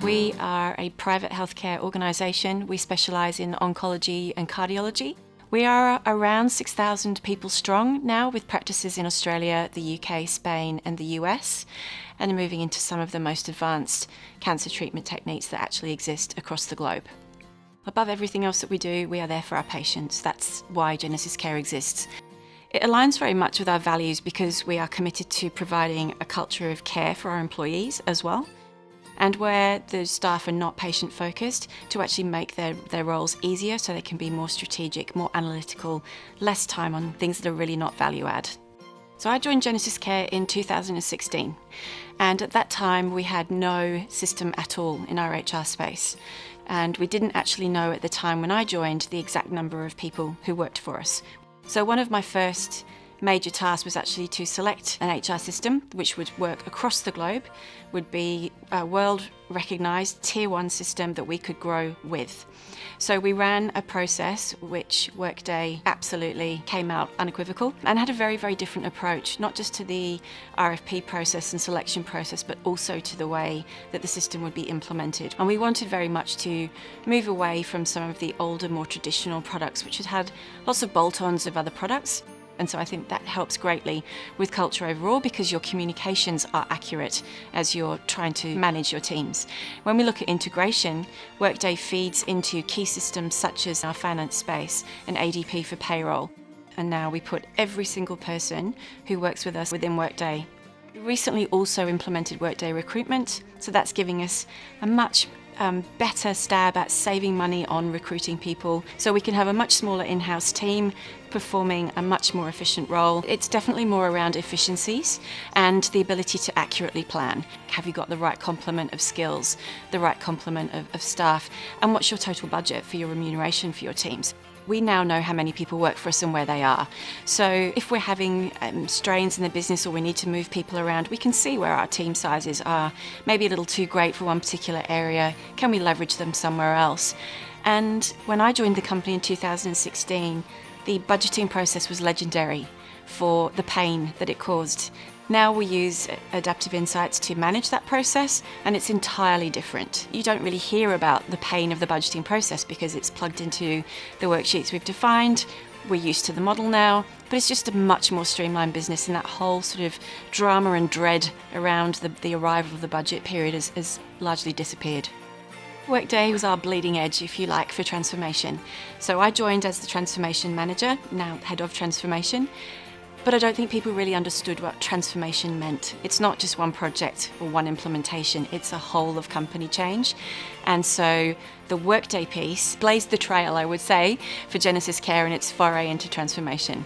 We are a private healthcare organisation. We specialise in oncology and cardiology. We are around 6,000 people strong now, with practices in Australia, the UK, Spain and the US, and moving into some of the most advanced cancer treatment techniques that actually exist across the globe. Above everything else that we do, we are there for our patients. That's why GenesisCare exists. It aligns very much with our values because we are committed to providing a culture of care for our employees as well. And where the staff are not patient-focused, to actually make their roles easier so they can be more strategic, more analytical, less time on things that are really not value-add. So I joined GenesisCare in 2016, and at that time we had no system at all in our HR space. And we didn't actually know at the time when I joined the exact number of people who worked for us. So one of my first major task was actually to select an HR system which would work across the globe, would be a world recognised tier 1 system that we could grow with. So we ran a process which Workday absolutely came out unequivocal and had a very, very different approach, not just to the RFP process and selection process, but also to the way that the system would be implemented. And we wanted very much to move away from some of the older, more traditional products which had lots of bolt-ons of other products. And so I think that helps greatly with culture overall, because your communications are accurate as you're trying to manage your teams. When we look at integration, Workday feeds into key systems such as our finance space and ADP for payroll. And now we put every single person who works with us within Workday. We recently also implemented Workday recruitment, so that's giving us a much better stab at saving money on recruiting people, so we can have a much smaller in-house team performing a much more efficient role. It's definitely more around efficiencies and the ability to accurately plan. Have you got the right complement of skills, the right complement of staff, and what's your total budget for your remuneration for your teams? We now know how many people work for us and where they are. So if we're having strains in the business or we need to move people around, we can see where our team sizes are maybe a little too great for one particular area. Can we leverage them somewhere else? And when I joined the company in 2016, the budgeting process was legendary for the pain that it caused. Now we use adaptive insights to manage that process, and it's entirely different. You don't really hear about the pain of the budgeting process because it's plugged into the worksheets we've defined. We're used to the model now, but it's just a much more streamlined business, and that whole sort of drama and dread around the arrival of the budget period has largely disappeared. Workday was our bleeding edge, if you like, for transformation. So I joined as the transformation manager, now head of transformation. But I don't think people really understood what transformation meant. It's not just one project or one implementation, it's a whole of company change. And so the Workday piece blazed the trail, I would say, for GenesisCare and its foray into transformation.